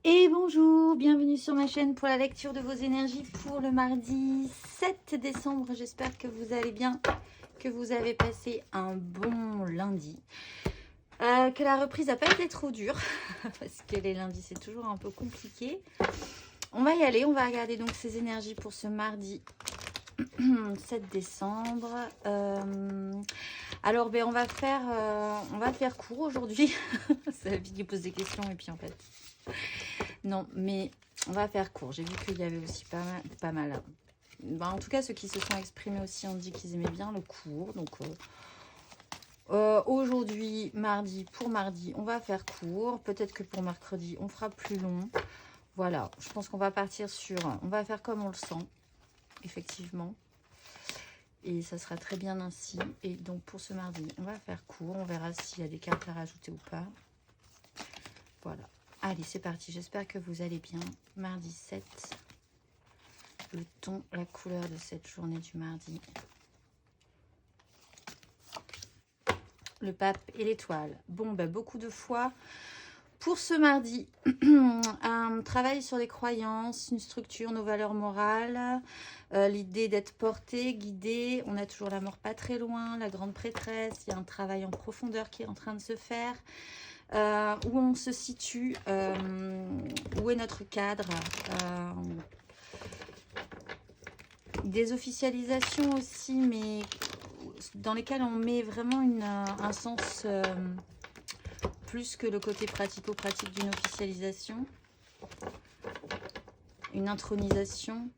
Et bonjour, bienvenue sur ma chaîne pour la lecture de vos énergies pour le mardi 7 décembre. J'espère que vous allez bien, que vous avez passé un bon lundi. Que la reprise n'a pas été trop dure, parce que les lundis c'est toujours un peu compliqué. On va y aller, on va regarder donc ces énergies pour ce mardi 7 décembre. Alors on va faire court aujourd'hui. C'est la vie qui pose des questions et puis en fait... Non, mais on va faire court. J'ai vu qu'il y avait aussi pas mal. En tout cas, ceux qui se sont exprimés aussi ont dit qu'ils aimaient bien le court. Donc, aujourd'hui, pour mardi, on va faire court. Peut-être que pour mercredi, on fera plus long. Voilà, je pense qu'on va partir sur... On va faire comme on le sent, effectivement. Et ça sera très bien ainsi. Et donc, pour ce mardi, on va faire court. On verra s'il y a des cartes à rajouter ou pas. Voilà. Allez, c'est parti. J'espère que vous allez bien. Mardi 7. Le ton, la couleur de cette journée du mardi. Le pape et l'étoile. Bon, beaucoup de fois pour ce mardi. Un travail sur les croyances, une structure, nos valeurs morales. L'idée d'être porté, guidé. On a toujours la mort pas très loin. La grande prêtresse. Il y a un travail en profondeur qui est en train de se faire. Où on se situe, où est notre cadre, des officialisations aussi, mais dans lesquelles on met vraiment un sens plus que le côté pratico-pratique d'une officialisation, une intronisation,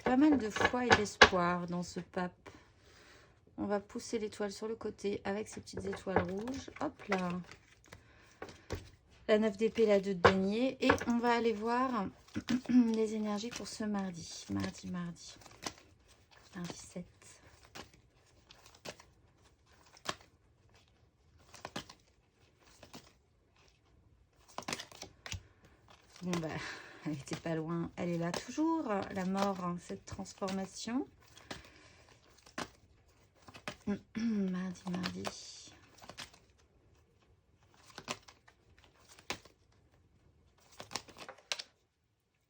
pas mal de foi et d'espoir dans ce pape. On va pousser l'étoile sur le côté avec ces petites étoiles rouges. Hop là. La 9 d'épée, la 2 de denier. Et on va aller voir les énergies pour ce mardi. Mardi 7. Bon, elle était pas loin. Elle est là toujours. La mort, cette transformation. Mardi.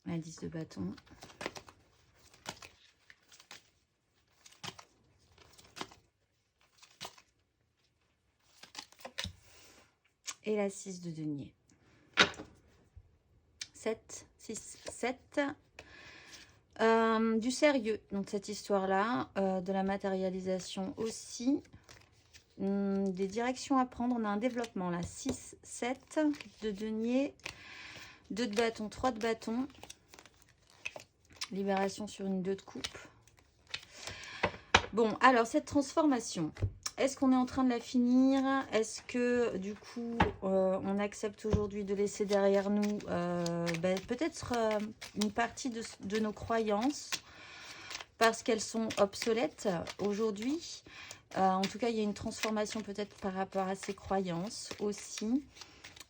La 10 de bâton. Et la 6 de denier. 7, 6, 7. Du sérieux dans cette histoire-là, de la matérialisation aussi. Des directions à prendre, on a un développement là. 6, 7 de denier, 2 de bâton, 3 de bâton. Libération sur une 2 de coupe. Bon, alors cette transformation, est-ce qu'on est en train de la finir? Est-ce que du coup on accepte aujourd'hui de laisser derrière nous peut-être une partie de nos croyances parce qu'elles sont obsolètes aujourd'hui? En tout cas, il y a une transformation peut-être par rapport à ces croyances aussi.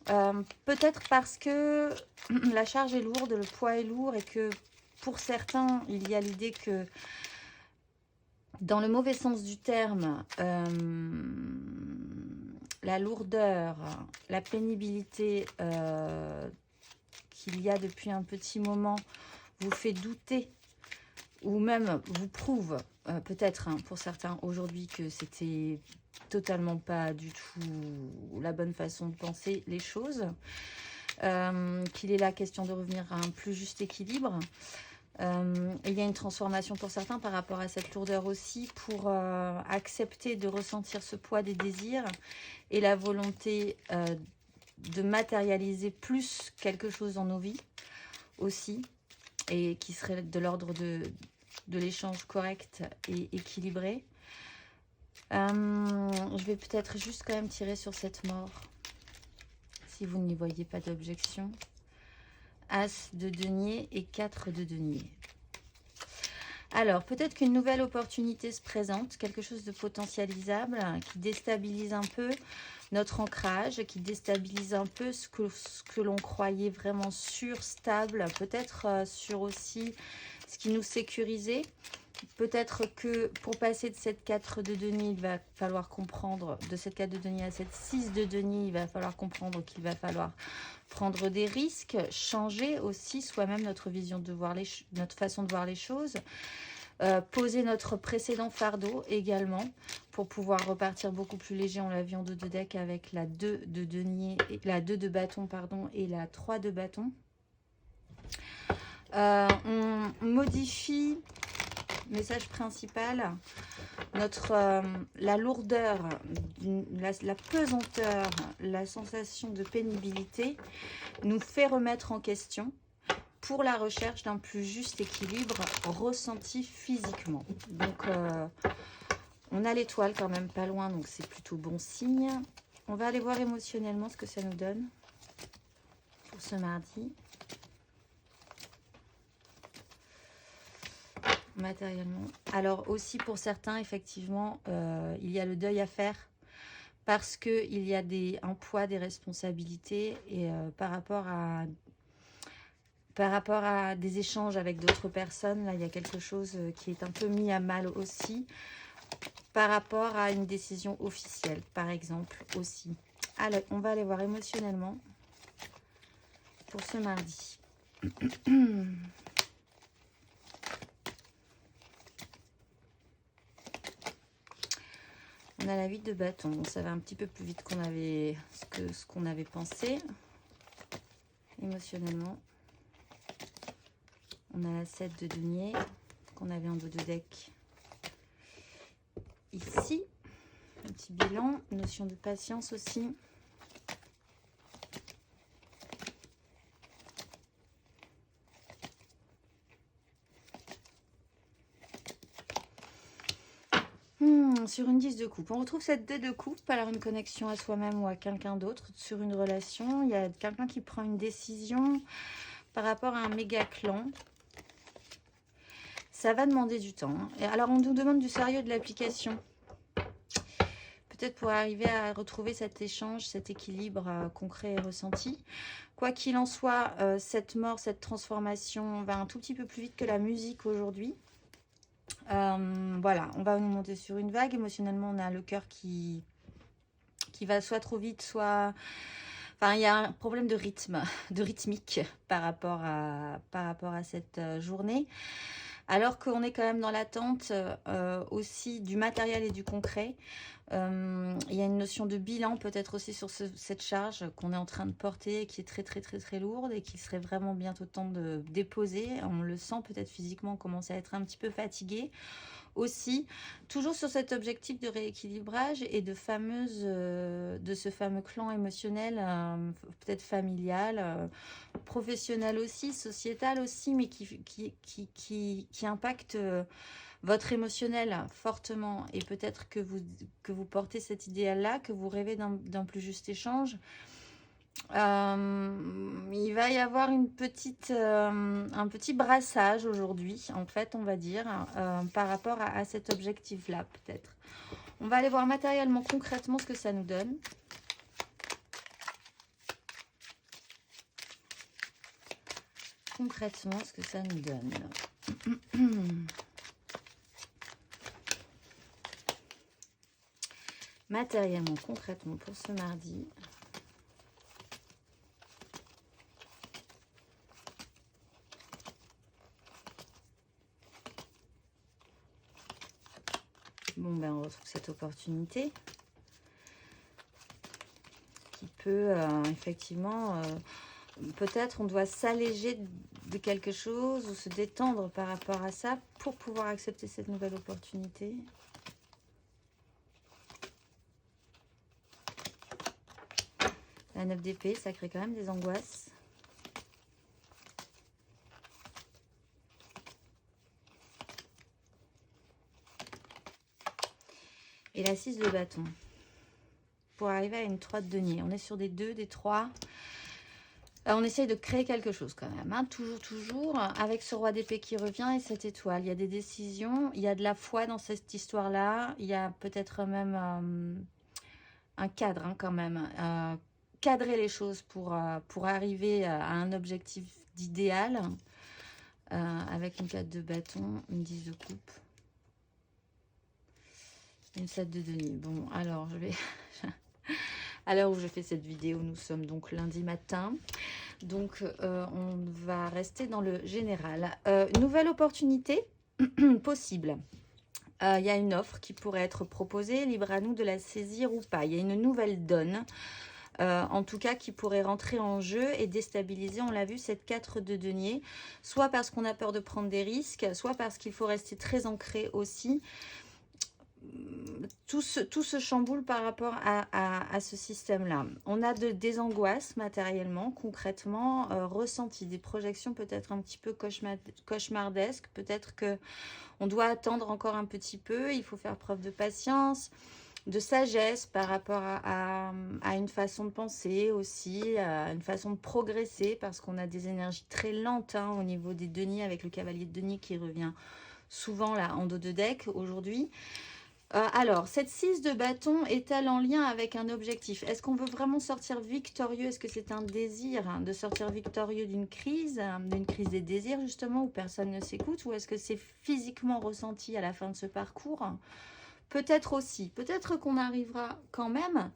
Peut-être parce que la charge est lourde, le poids est lourd et que pour certains, il y a l'idée que dans le mauvais sens du terme, la lourdeur, la pénibilité qu'il y a depuis un petit moment vous fait douter ou même vous prouve peut-être pour certains aujourd'hui que c'était totalement pas du tout la bonne façon de penser les choses, qu'il est là question de revenir à un plus juste équilibre. Il y a une transformation pour certains par rapport à cette lourdeur aussi pour accepter de ressentir ce poids des désirs et la volonté de matérialiser plus quelque chose dans nos vies aussi et qui serait de l'ordre de l'échange correct et équilibré. Je vais peut-être juste quand même tirer sur cette mort si vous n'y voyez pas d'objection. As de denier et 4 de denier. Alors, peut-être qu'une nouvelle opportunité se présente, quelque chose de potentialisable qui déstabilise un peu notre ancrage, qui déstabilise un peu ce que l'on croyait vraiment sûr, stable, peut-être sur aussi ce qui nous sécurisait. Peut-être que pour passer de cette 4 de denier, il va falloir comprendre, de cette 4 de denier à cette 6 de denier, il va falloir comprendre qu'il va falloir prendre des risques, changer aussi soi-même notre vision de voir notre façon de voir les choses, poser notre précédent fardeau également pour pouvoir repartir beaucoup plus léger. On l'a vu en 2 de deck avec la 2 de denier, la 2 de bâton pardon, et la 3 de bâton. On modifie, message principal, la lourdeur, la pesanteur, la sensation de pénibilité nous fait remettre en question pour la recherche d'un plus juste équilibre ressenti physiquement. Donc, on a l'étoile quand même pas loin, donc c'est plutôt bon signe. On va aller voir émotionnellement ce que ça nous donne pour ce mardi. Matériellement. Alors aussi pour certains, effectivement, il y a le deuil à faire parce qu'il y a un poids, des responsabilités et par rapport à des échanges avec d'autres personnes, là il y a quelque chose qui est un peu mis à mal aussi par rapport à une décision officielle, par exemple aussi. Alors, on va aller voir émotionnellement pour ce mardi. On a la 8 de bâton, ça va un petit peu plus vite qu'on avait ce qu'on avait pensé émotionnellement. On a la 7 de denier qu'on avait en dos de deck ici. Un petit bilan, notion de patience aussi. Sur une 10 de coupe, on retrouve cette 2 de coupe, alors une connexion à soi-même ou à quelqu'un d'autre sur une relation. Il y a quelqu'un qui prend une décision par rapport à un méga clan. Ça va demander du temps. Hein. Et alors, on nous demande du sérieux de l'application. Peut-être pour arriver à retrouver cet échange, cet équilibre concret et ressenti. Quoi qu'il en soit, cette mort, cette transformation va un tout petit peu plus vite que la musique aujourd'hui. Voilà, on va nous monter sur une vague. Émotionnellement, on a le cœur qui va soit trop vite, soit... Enfin, il y a un problème de rythme, de rythmique par rapport à cette journée. Alors qu'on est quand même dans l'attente aussi du matériel et du concret. Il y a une notion de bilan peut-être aussi sur cette charge qu'on est en train de porter, qui est très très très très lourde et qui serait vraiment bientôt temps de déposer. On le sent peut-être physiquement, on commence à être un petit peu fatigué. Aussi, toujours sur cet objectif de rééquilibrage et de ce fameux clan émotionnel, peut-être familial, professionnel aussi, sociétal aussi, mais qui impacte votre émotionnel fortement. Et peut-être que vous portez cet idéal-là, que vous rêvez d'un plus juste échange. Il va y avoir un petit brassage aujourd'hui, en fait, on va dire, par rapport à cet objectif-là, peut-être. On va aller voir matériellement, concrètement, ce que ça nous donne. Concrètement, ce que ça nous donne. Matériellement, concrètement, pour ce mardi. Bon, ben, on retrouve cette opportunité qui peut, effectivement, peut-être on doit s'alléger de quelque chose ou se détendre par rapport à ça pour pouvoir accepter cette nouvelle opportunité. La 9 d'épée, ça crée quand même des angoisses. Et la 6 de bâton. Pour arriver à une 3 de denier. On est sur des 2, des 3. On essaye de créer quelque chose quand même. Hein. Toujours. Avec ce roi d'épée qui revient et cette étoile. Il y a des décisions. Il y a de la foi dans cette histoire-là. Il y a peut-être même un cadre hein, quand même. Cadrer les choses pour arriver à un objectif d'idéal. Avec une 4 de bâton, une 10 de coupe. Une 7 de denier. Bon, alors je vais... À l'heure où je fais cette vidéo, nous sommes donc lundi matin. Donc, on va rester dans le général. Nouvelle opportunité possible. Il y a une offre qui pourrait être proposée. Libre à nous de la saisir ou pas. Il y a une nouvelle donne. En tout cas, qui pourrait rentrer en jeu et déstabiliser, on l'a vu, cette 4 de denier. Soit parce qu'on a peur de prendre des risques, soit parce qu'il faut rester très ancré aussi. Tout se chamboule par rapport à ce système-là. On a des angoisses matériellement, concrètement, ressenties, des projections peut-être un petit peu cauchemardesques. Peut-être qu'on doit attendre encore un petit peu, il faut faire preuve de patience, de sagesse par rapport à une façon de penser aussi, à une façon de progresser, parce qu'on a des énergies très lentes hein, au niveau des deniers, avec le cavalier de denier qui revient souvent là en dos de deck aujourd'hui. Alors, cette 6 de bâton est-elle en lien avec un objectif? Est-ce qu'on veut vraiment sortir victorieux? Est-ce que c'est un désir hein, de sortir victorieux d'une crise des désirs justement, où personne ne s'écoute? Ou est-ce que c'est physiquement ressenti à la fin de ce parcours? Peut-être aussi. Peut-être qu'on arrivera quand même,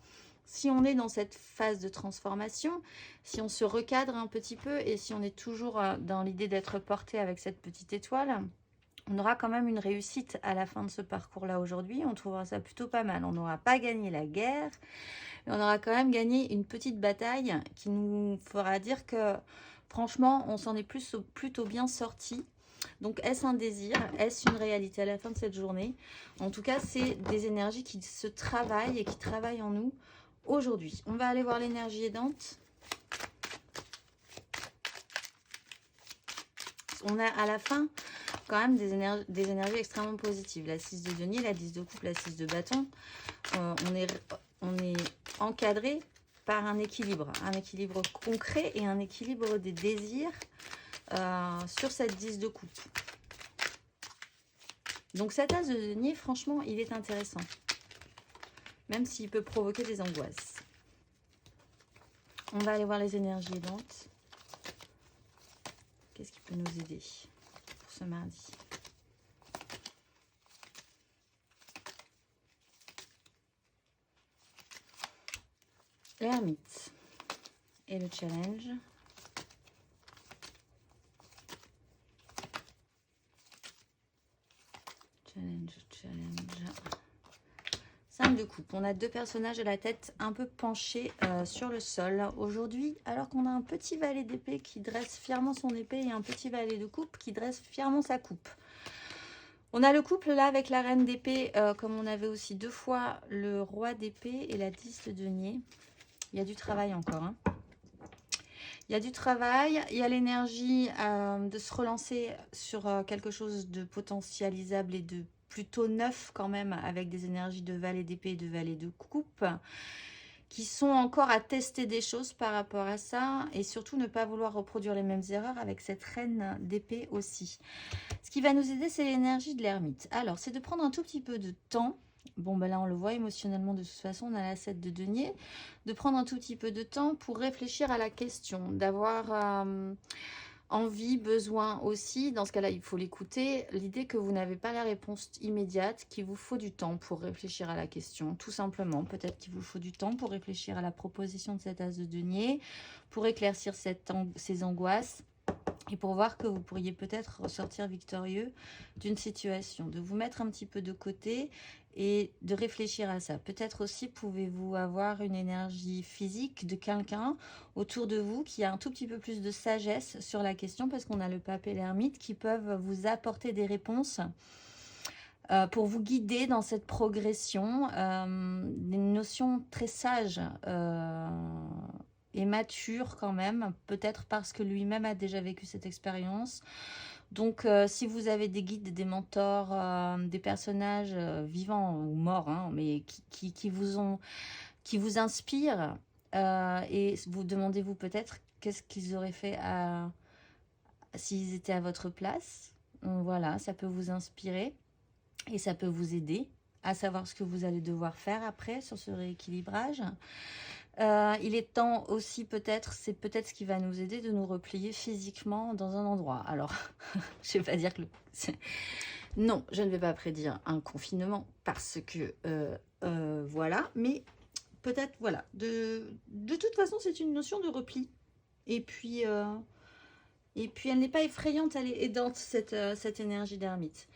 si on est dans cette phase de transformation, si on se recadre un petit peu et si on est toujours dans l'idée d'être porté avec cette petite étoile, on aura quand même une réussite à la fin de ce parcours-là aujourd'hui. On trouvera ça plutôt pas mal. On n'aura pas gagné la guerre, mais on aura quand même gagné une petite bataille qui nous fera dire que, franchement, on s'en est plutôt bien sorti. Donc, est-ce un désir? Est-ce une réalité à la fin de cette journée? En tout cas, c'est des énergies qui se travaillent et qui travaillent en nous aujourd'hui. On va aller voir l'énergie aidante. On a à la fin quand même des énergies extrêmement positives. La 6 de denier, la 10 de coupe, la 6 de bâton. On est encadré par un équilibre concret et un équilibre des désirs sur cette 10 de coupe. Donc cet as de denier, franchement, il est intéressant. Même s'il peut provoquer des angoisses. On va aller voir les énergies aidantes. Qu'est-ce qui peut nous aider pour ce mardi? L'ermite et le challenge. Challenge. 5 de coupe. On a deux personnages à la tête un peu penchés sur le sol aujourd'hui, alors qu'on a un petit valet d'épée qui dresse fièrement son épée et un petit valet de coupe qui dresse fièrement sa coupe. On a le couple là avec la reine d'épée, comme on avait aussi deux fois le roi d'épée et la 10 de denier. Il y a du travail encore. Hein. Il y a du travail, il y a l'énergie de se relancer sur quelque chose de potentialisable et de plutôt neuf quand même, avec des énergies de valet d'épée et de valet de coupe, qui sont encore à tester des choses par rapport à ça, et surtout ne pas vouloir reproduire les mêmes erreurs avec cette reine d'épée aussi. Ce qui va nous aider, c'est l'énergie de l'ermite. Alors, c'est de prendre un tout petit peu de temps. Bon, ben là, on le voit émotionnellement de toute façon, on a la 7 de denier. De prendre un tout petit peu de temps pour réfléchir à la question, d'avoir envie, besoin aussi. Dans ce cas-là, il faut l'écouter. L'idée que vous n'avez pas la réponse immédiate, qu'il vous faut du temps pour réfléchir à la question, tout simplement. Peut-être qu'il vous faut du temps pour réfléchir à la proposition de cet as de denier, pour éclaircir ces angoisses. Et pour voir que vous pourriez peut-être ressortir victorieux d'une situation, de vous mettre un petit peu de côté et de réfléchir à ça. Peut-être aussi pouvez-vous avoir une énergie physique de quelqu'un autour de vous qui a un tout petit peu plus de sagesse sur la question, parce qu'on a le pape et l'ermite qui peuvent vous apporter des réponses pour vous guider dans cette progression, des notions très sages et mature quand même, peut-être parce que lui-même a déjà vécu cette expérience. Donc si vous avez des guides, des mentors, des personnages vivants ou morts, hein, mais qui vous inspirent, et vous demandez-vous peut-être qu'est-ce qu'ils auraient fait s'ils étaient à votre place. Donc, voilà, ça peut vous inspirer et ça peut vous aider à savoir ce que vous allez devoir faire après sur ce rééquilibrage. Il est temps aussi, c'est peut-être ce qui va nous aider, de nous replier physiquement dans un endroit. Alors, je ne vais pas dire que Non, je ne vais pas prédire un confinement parce que, voilà, mais peut-être, voilà, de toute façon, c'est une notion de repli. Et puis, elle n'est pas effrayante, elle est aidante, cette énergie d'ermite.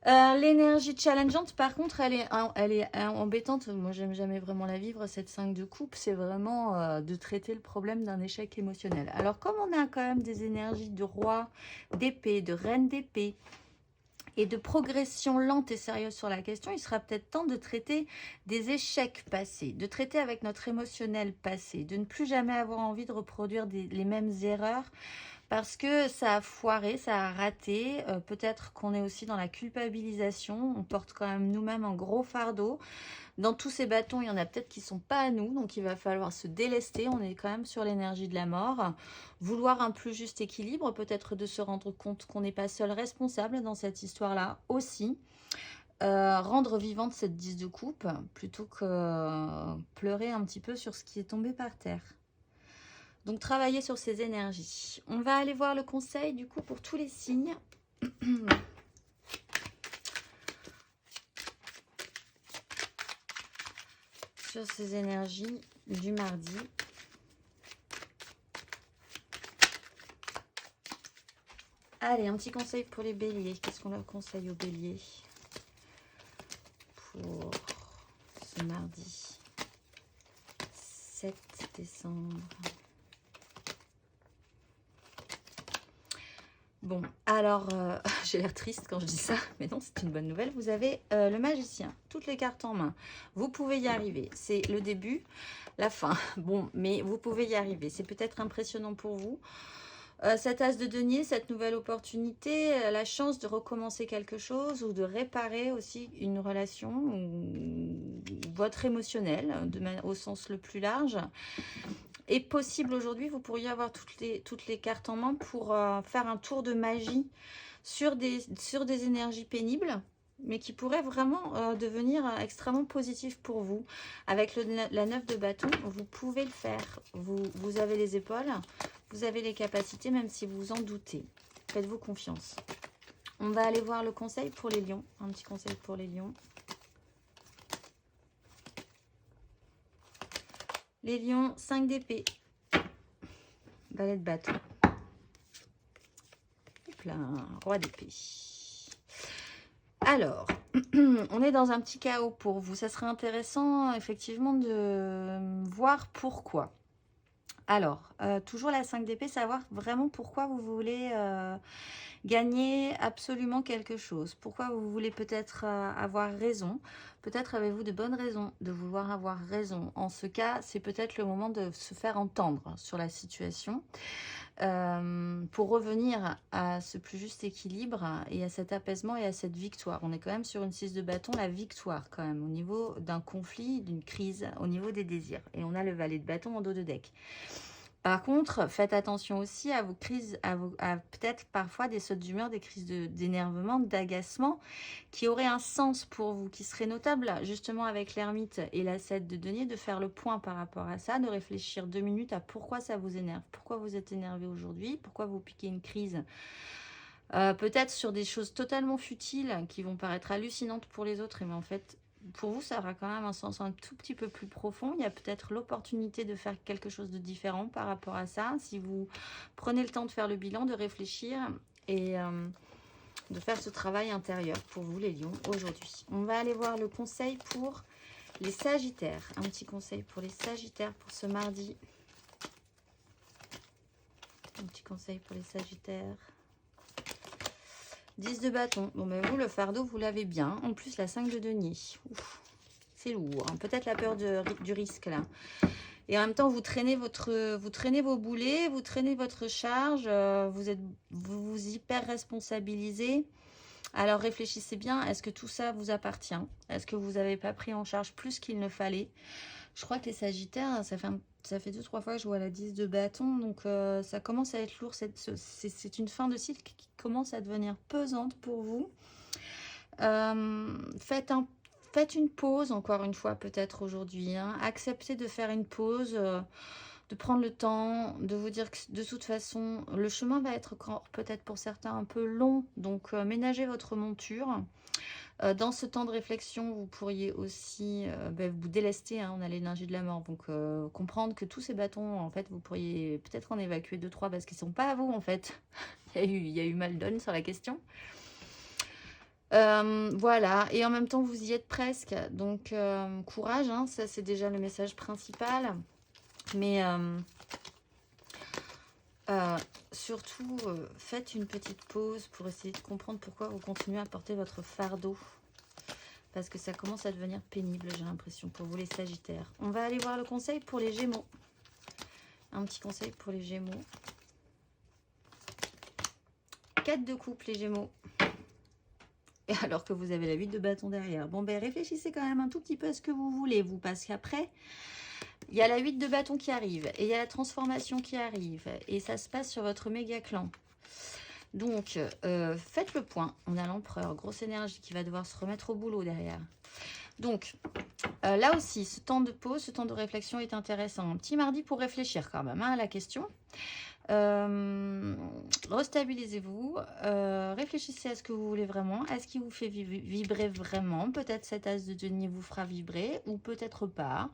L'énergie challengeante, par contre, elle est embêtante. Moi, j'aime jamais vraiment la vivre, cette 5 de coupe. C'est vraiment de traiter le problème d'un échec émotionnel. Alors, comme on a quand même des énergies de roi d'épée, de reine d'épée, et de progression lente et sérieuse sur la question, il sera peut-être temps de traiter des échecs passés, de traiter avec notre émotionnel passé, de ne plus jamais avoir envie de reproduire les mêmes erreurs parce que ça a foiré, ça a raté. Peut-être qu'on est aussi dans la culpabilisation, on porte quand même nous-mêmes un gros fardeau. Dans tous ces bâtons, il y en a peut-être qui ne sont pas à nous, donc il va falloir se délester. On est quand même sur l'énergie de la mort. Vouloir un plus juste équilibre, peut-être de se rendre compte qu'on n'est pas seul responsable dans cette histoire-là aussi. Rendre vivante cette 10 de coupe, plutôt que pleurer un petit peu sur ce qui est tombé par terre. Donc travailler sur ces énergies. On va aller voir le conseil du coup pour tous les signes. Sur ces énergies du mardi. Allez, un petit conseil pour les béliers. Qu'est-ce qu'on leur conseille aux béliers pour ce mardi 7 décembre? Bon, alors, j'ai l'air triste quand je dis ça, mais non, c'est une bonne nouvelle. Vous avez le magicien, toutes les cartes en main. Vous pouvez y arriver. C'est le début, la fin. Bon, mais vous pouvez y arriver. C'est peut-être impressionnant pour vous. Cet as de denier, cette nouvelle opportunité, la chance de recommencer quelque chose ou de réparer aussi une relation ou votre émotionnel au sens le plus large est possible aujourd'hui. Vous pourriez avoir toutes les cartes en main pour faire un tour de magie sur des énergies pénibles, mais qui pourraient vraiment devenir extrêmement positif pour vous. Avec la 9 de bâton, vous pouvez le faire. Vous avez les épaules, vous avez les capacités, même si vous en doutez. Faites-vous confiance. On va aller voir le conseil pour les lions. Un petit conseil pour les lions. Les lions, 5 d'épée. Valet de bâton. Hop là, roi d'épée. Alors, on est dans un petit chaos pour vous. Ça serait intéressant, effectivement, de voir pourquoi. Alors, toujours la 5 d'épée, savoir vraiment pourquoi vous voulez gagner absolument quelque chose. Pourquoi vous voulez peut-être avoir raison. Peut-être avez-vous de bonnes raisons de vouloir avoir raison. En ce cas, c'est peut-être le moment de se faire entendre sur la situation. Pour revenir à ce plus juste équilibre et à cet apaisement et à cette victoire. On est quand même sur une 6 de bâton, la victoire quand même, au niveau d'un conflit, d'une crise, au niveau des désirs. Et on a le valet de bâton en dos de deck. Par contre, faites attention aussi à vos crises, à peut-être parfois des sautes d'humeur, des crises d'énervement, d'agacement, qui auraient un sens pour vous, qui serait notable justement avec l'ermite et la 7 de denier, de faire le point par rapport à ça, de réfléchir 2 minutes à pourquoi ça vous énerve, pourquoi vous êtes énervé aujourd'hui, pourquoi vous piquez une crise. Peut-être sur des choses totalement futiles qui vont paraître hallucinantes pour les autres, mais en fait, pour vous, ça aura quand même un sens un tout petit peu plus profond. Il y a peut-être l'opportunité de faire quelque chose de différent par rapport à ça. Si vous prenez le temps de faire le bilan, de réfléchir et de faire ce travail intérieur pour vous, les lions, aujourd'hui. On va aller voir le conseil pour les sagittaires. Un petit conseil pour les sagittaires pour ce mardi. Un petit conseil pour les sagittaires. 10 de bâton. Bon, ben vous, le fardeau, vous l'avez bien. En plus, la 5 de denier. C'est lourd. Hein. Peut-être la peur du risque, là. Et en même temps, vous traînez vos boulets, vous traînez votre charge. Vous vous hyper responsabilisez. Alors, réfléchissez bien. Est-ce que tout ça vous appartient? Est-ce que vous n'avez pas pris en charge plus qu'il ne fallait? Je crois que les sagittaires, ça fait 2-3 fois que je vois la 10 de bâton. Donc, ça commence à être lourd. C'est une fin de cycle qui commence à devenir pesante pour vous. Faites une pause, encore une fois, peut-être aujourd'hui. Hein. Acceptez de faire une pause, de prendre le temps, de vous dire que de toute façon, le chemin va être peut-être pour certains un peu long. Donc, ménagez votre monture. Dans ce temps de réflexion, vous pourriez aussi vous délester, hein, on a l'énergie de la mort. Donc, comprendre que tous ces bâtons, en fait, vous pourriez peut-être en évacuer 2-3 parce qu'ils ne sont pas à vous, en fait. il y a eu mal donne sur la question. Voilà, et en même temps, vous y êtes presque. Donc, courage, hein, ça, c'est déjà le message principal. Mais surtout, faites une petite pause pour essayer de comprendre pourquoi vous continuez à porter votre fardeau. Parce que ça commence à devenir pénible, j'ai l'impression, pour vous les Sagittaires. On va aller voir le conseil pour les Gémeaux. Un petit conseil pour les Gémeaux. 4 de coupe, les Gémeaux. Et alors que vous avez la 8 de bâton derrière. Bon, ben réfléchissez quand même un tout petit peu à ce que vous voulez, vous. Parce qu'après, il y a la 8 de bâton qui arrive. Et il y a la transformation qui arrive. Et ça se passe sur votre méga clan. Donc, faites le point. On a l'empereur, grosse énergie qui va devoir se remettre au boulot derrière. Donc, là aussi, ce temps de pause, ce temps de réflexion est intéressant. Un petit mardi pour réfléchir quand même, hein, à la question. Restabilisez-vous, réfléchissez à ce que vous voulez vraiment, à ce qui vous fait vibrer vraiment. Peut-être cet as de denier vous fera vibrer ou peut-être pas.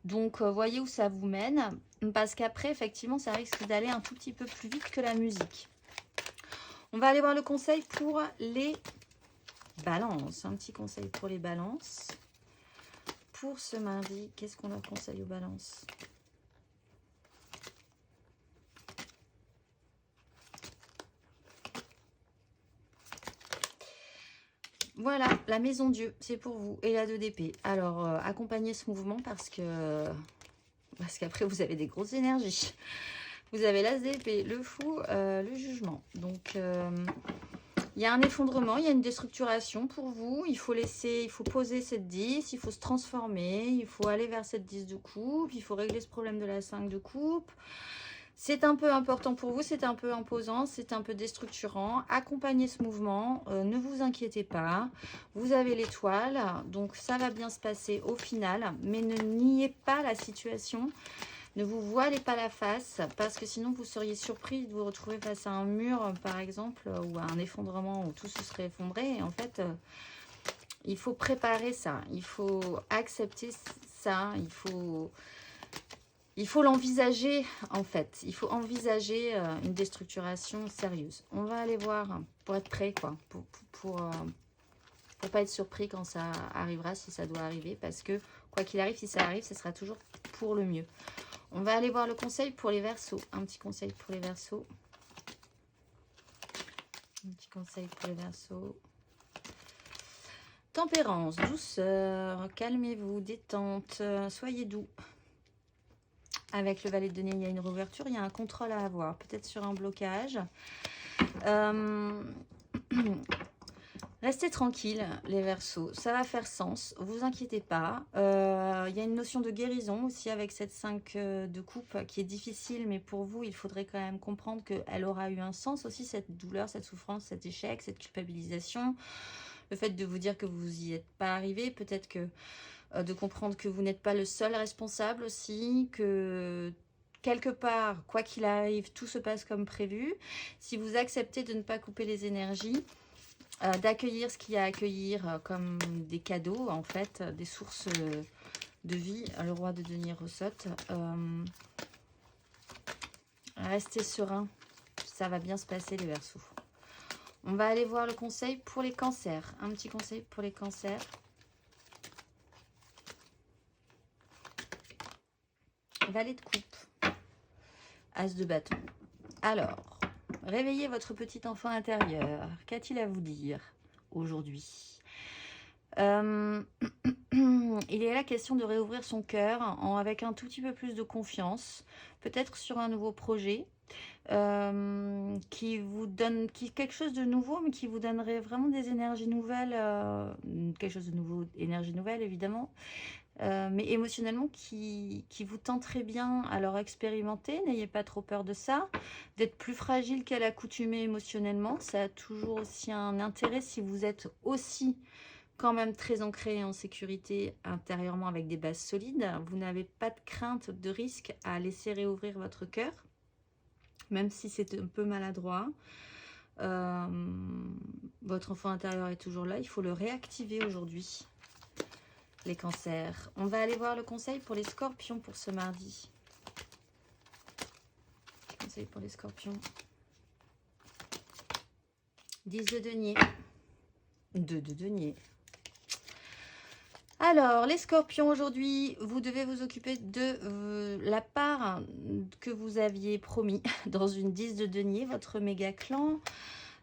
Donc, voyez où ça vous mène. Parce qu'après, effectivement, ça risque d'aller un tout petit peu plus vite que la musique. On va aller voir le conseil pour les balances. Un petit conseil pour les balances. Pour ce mardi, qu'est-ce qu'on leur conseille aux balances? Voilà, la maison Dieu, c'est pour vous. Et la 2 d'épée. Alors, accompagnez ce mouvement parce qu'après, vous avez des grosses énergies. Vous avez l'as d'épée, le fou, le jugement. Donc, il y a un effondrement, il y a une déstructuration pour vous. Il faut poser cette 10, il faut se transformer, il faut aller vers cette 10 de coupe, il faut régler ce problème de la 5 de coupe. C'est un peu important pour vous, c'est un peu imposant, c'est un peu déstructurant. Accompagnez ce mouvement, ne vous inquiétez pas. Vous avez l'étoile, donc ça va bien se passer au final. Mais ne niez pas la situation. Ne vous voilez pas la face, parce que sinon vous seriez surpris de vous retrouver face à un mur, par exemple, ou à un effondrement où tout se serait effondré. Et en fait, il faut préparer ça, il faut accepter ça, il faut l'envisager, en fait. Il faut envisager une déstructuration sérieuse. On va aller voir pour être prêt, quoi, pour pas être surpris quand ça arrivera, si ça doit arriver, parce que quoi qu'il arrive, si ça arrive, ce sera toujours pour le mieux. On va aller voir le conseil pour les Verseaux. Un petit conseil pour les Verseaux. Un petit conseil pour les Verseaux. Tempérance, douceur, calmez-vous, détente, soyez doux. Avec le valet de denier, il y a une réouverture, il y a un contrôle à avoir, peut-être sur un blocage. Restez tranquille, les Verseaux, ça va faire sens, vous inquiétez pas. Il y a une notion de guérison aussi avec cette 5 de coupe qui est difficile, mais pour vous, il faudrait quand même comprendre qu'elle aura eu un sens aussi, cette douleur, cette souffrance, cet échec, cette culpabilisation. Le fait de vous dire que vous n'y êtes pas arrivé, peut-être que de comprendre que vous n'êtes pas le seul responsable aussi, que quelque part, quoi qu'il arrive, tout se passe comme prévu. Si vous acceptez de ne pas couper les énergies, d'accueillir ce qu'il y a à accueillir comme des cadeaux, en fait, des sources de vie. Le roi de denier ressorte. Restez serein, ça va bien se passer les Verseaux. On va aller voir le conseil pour les cancers. Un petit conseil pour les cancers. Valet de coupe. As de bâton. Alors, réveillez votre petit enfant intérieur. Qu'a-t-il à vous dire aujourd'hui? Il est la question de réouvrir son cœur avec un tout petit peu plus de confiance. Peut-être sur un nouveau projet. Qui vous donne quelque chose de nouveau, mais qui vous donnerait vraiment des énergies nouvelles, quelque chose de nouveau, énergie nouvelle évidemment, mais émotionnellement qui vous tenterait bien. Alors expérimentez, n'ayez pas trop peur de ça, d'être plus fragile qu'à l'accoutumée émotionnellement, ça a toujours aussi un intérêt si vous êtes aussi quand même très ancré et en sécurité intérieurement avec des bases solides. Vous n'avez pas de crainte, de risque à laisser réouvrir votre cœur, même si c'est un peu maladroit. Votre enfant intérieur est toujours là, il faut le réactiver aujourd'hui. Les cancers. On va aller voir le conseil pour les scorpions pour ce mardi. Conseil pour les scorpions. 10 de denier. 2 de denier. Alors, les scorpions, aujourd'hui, vous devez vous occuper de la part que vous aviez promis dans une 10 de denier, votre méga clan.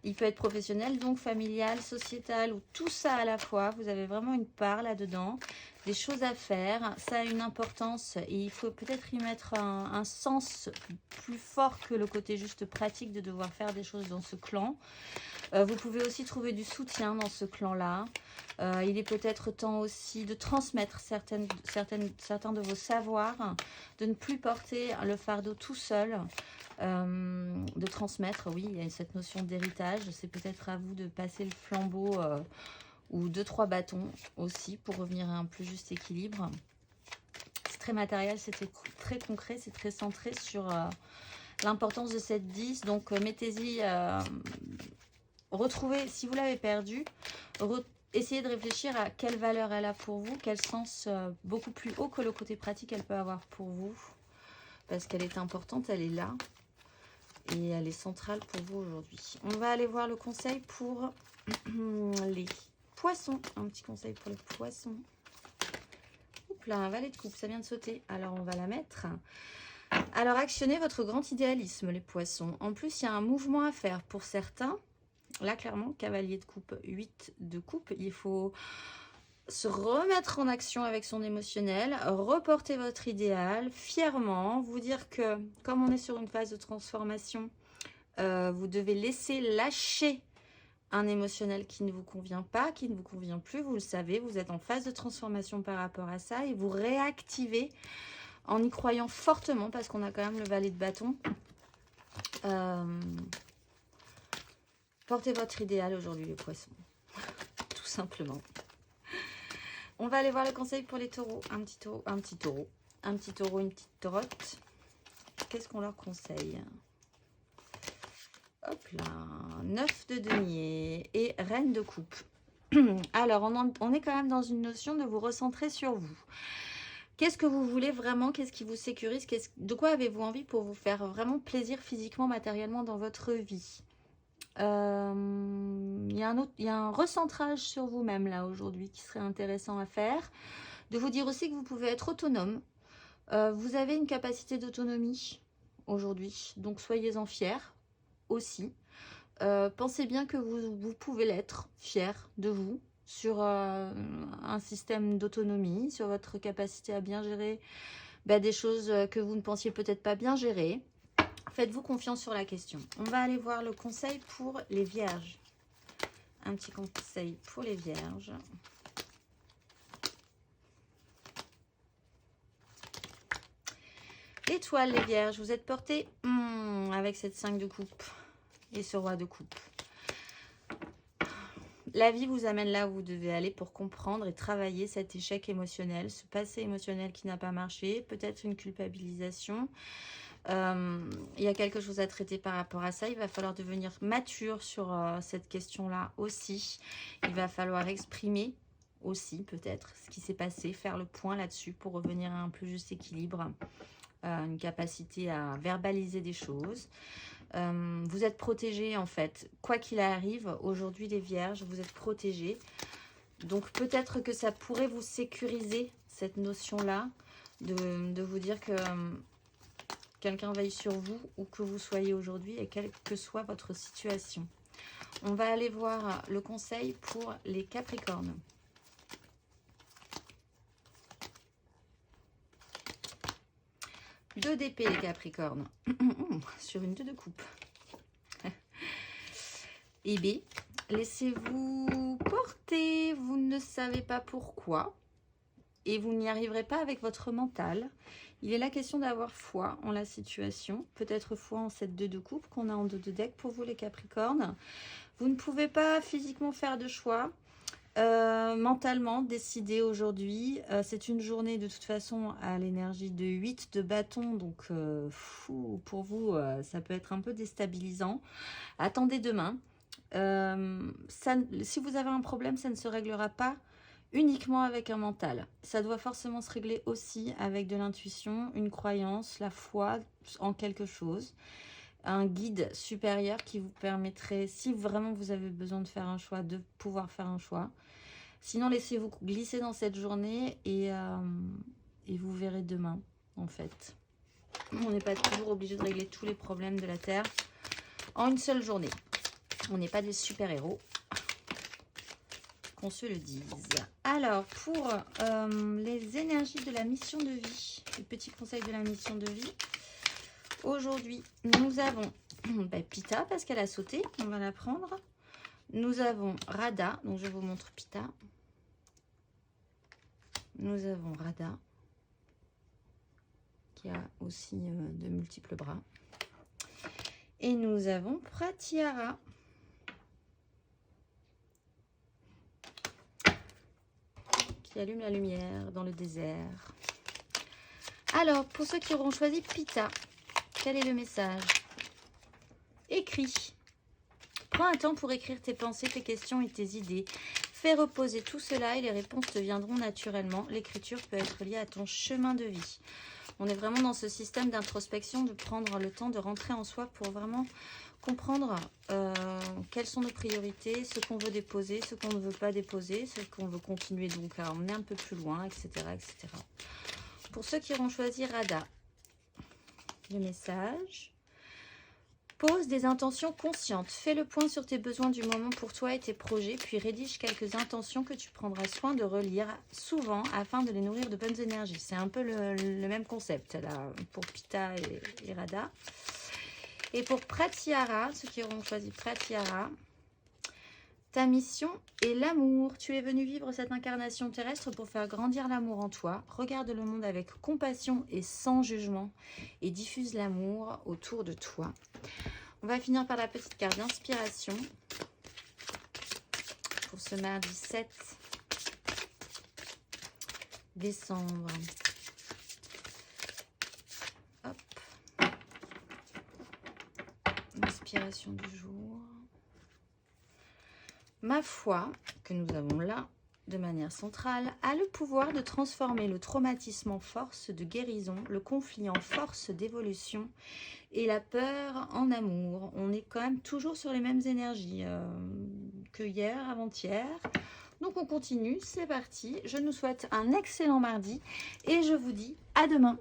Il peut être professionnel, donc familial, sociétal, ou tout ça à la fois. Vous avez vraiment une part là-dedans, des choses à faire. Ça a une importance et il faut peut-être y mettre un sens plus fort que le côté juste pratique de devoir faire des choses dans ce clan. Vous pouvez aussi trouver du soutien dans ce clan-là. Il est peut-être temps aussi de transmettre certains de vos savoirs, de ne plus porter le fardeau tout seul. De transmettre, oui, il y a cette notion d'héritage, c'est peut-être à vous de passer le flambeau ou 2-3 bâtons aussi pour revenir à un plus juste équilibre. C'est très matériel, c'est très concret, c'est très centré sur l'importance de cette 10, donc mettez-y, retrouvez, si vous l'avez perdu, essayez de réfléchir à quelle valeur elle a pour vous, quel sens beaucoup plus haut que le côté pratique elle peut avoir pour vous, parce qu'elle est importante, elle est là. Et elle est centrale pour vous aujourd'hui. On va aller voir le conseil pour les poissons. Un petit conseil pour les poissons. Oups là, un valet de coupe, ça vient de sauter. Alors, on va la mettre. Alors, actionnez votre grand idéalisme, les poissons. En plus, il y a un mouvement à faire pour certains. Là, clairement, cavalier de coupe, 8 de coupe. Il faut se remettre en action avec son émotionnel, reporter votre idéal fièrement, vous dire que comme on est sur une phase de transformation, vous devez laisser lâcher un émotionnel qui ne vous convient pas, qui ne vous convient plus, vous le savez, vous êtes en phase de transformation par rapport à ça et vous réactivez en y croyant fortement parce qu'on a quand même le valet de bâton. Portez votre idéal aujourd'hui les poissons, tout simplement. On va aller voir le conseil pour les taureaux. Un petit taureau, une petite taurotte. Qu'est-ce qu'on leur conseille? Hop là, 9 de denier et reine de coupe. Alors, on est quand même dans une notion de vous recentrer sur vous. Qu'est-ce que vous voulez vraiment? Qu'est-ce qui vous sécurise? De quoi avez-vous envie pour vous faire vraiment plaisir physiquement, matériellement dans votre vie? Il y a un recentrage sur vous-même là aujourd'hui qui serait intéressant à faire. De vous dire aussi que vous pouvez être autonome. Vous avez une capacité d'autonomie aujourd'hui, donc soyez-en fiers aussi. Pensez bien que vous pouvez l'être, fier de vous, sur un système d'autonomie, sur votre capacité à bien gérer des choses que vous ne pensiez peut-être pas bien gérer. Faites-vous confiance sur la question. On va aller voir le conseil pour les vierges. Un petit conseil pour les vierges. Étoile, les vierges, vous êtes portés avec cette 5 de coupe et ce roi de coupe. La vie vous amène là où vous devez aller pour comprendre et travailler cet échec émotionnel, ce passé émotionnel qui n'a pas marché, peut-être une culpabilisation. Il y a quelque chose à traiter par rapport à ça. Il va falloir devenir mature sur cette question-là aussi. Il va falloir exprimer aussi peut-être ce qui s'est passé, faire le point là-dessus pour revenir à un plus juste équilibre, une capacité à verbaliser des choses. Vous êtes protégés en fait, quoi qu'il arrive, aujourd'hui les vierges, vous êtes protégés. Donc peut-être que ça pourrait vous sécuriser, cette notion-là, de vous dire que quelqu'un veille sur vous, où que vous soyez aujourd'hui et quelle que soit votre situation. On va aller voir le conseil pour les Capricornes. Deux d'épée les Capricornes. Sur une 2 de coupe. Et B, laissez-vous porter, vous ne savez pas pourquoi. Et vous n'y arriverez pas avec votre mental. Il est la question d'avoir foi en la situation. Peut-être foi en cette 2 de coupe qu'on a en 2 de deck pour vous les Capricornes. Vous ne pouvez pas physiquement faire de choix. Mentalement, décider aujourd'hui. C'est une journée de toute façon à l'énergie de 8 de bâton. Donc, pour vous, ça peut être un peu déstabilisant. Attendez demain. Si vous avez un problème, ça ne se réglera pas uniquement avec un mental. Ça doit forcément se régler aussi avec de l'intuition, une croyance, la foi en quelque chose, un guide supérieur qui vous permettrait, si vraiment vous avez besoin de faire un choix, de pouvoir faire un choix. Sinon, laissez-vous glisser dans cette journée et vous verrez demain, en fait. On n'est pas toujours obligé de régler tous les problèmes de la Terre en une seule journée. On n'est pas des super-héros, qu'on se le dise. Alors, pour les énergies de la mission de vie, les petits conseils de la mission de vie, aujourd'hui, nous avons Pitta, parce qu'elle a sauté, on va la prendre. Nous avons Radha, donc je vous montre Pitta. Nous avons Radha, qui a aussi de multiples bras. Et nous avons Pratyahara, qui allume la lumière dans le désert. Alors, pour ceux qui auront choisi Pitta, quel est le message? Écris. Prends un temps pour écrire tes pensées, tes questions et tes idées. Fais reposer tout cela et les réponses te viendront naturellement. L'écriture peut être liée à ton chemin de vie. On est vraiment dans ce système d'introspection, de prendre le temps de rentrer en soi pour vraiment comprendre quelles sont nos priorités, ce qu'on veut déposer, ce qu'on ne veut pas déposer, ce qu'on veut continuer donc à emmener un peu plus loin, etc. etc. Pour ceux qui auront choisi Radha, le message... Pose des intentions conscientes. Fais le point sur tes besoins du moment pour toi et tes projets, puis rédige quelques intentions que tu prendras soin de relire souvent afin de les nourrir de bonnes énergies. C'est un peu le même concept là pour Pitta et Radha. Et pour Pratyahara, ceux qui auront choisi Pratyahara, ta mission est l'amour. Tu es venu vivre cette incarnation terrestre pour faire grandir l'amour en toi. Regarde le monde avec compassion et sans jugement et diffuse l'amour autour de toi. On va finir par la petite carte d'inspiration pour ce mardi 7 décembre. Hop. L'inspiration du jour. Ma foi, que nous avons là de manière centrale, a le pouvoir de transformer le traumatisme en force de guérison, le conflit en force d'évolution et la peur en amour. On est quand même toujours sur les mêmes énergies que hier, avant-hier. Donc on continue, c'est parti. Je nous souhaite un excellent mardi et je vous dis à demain.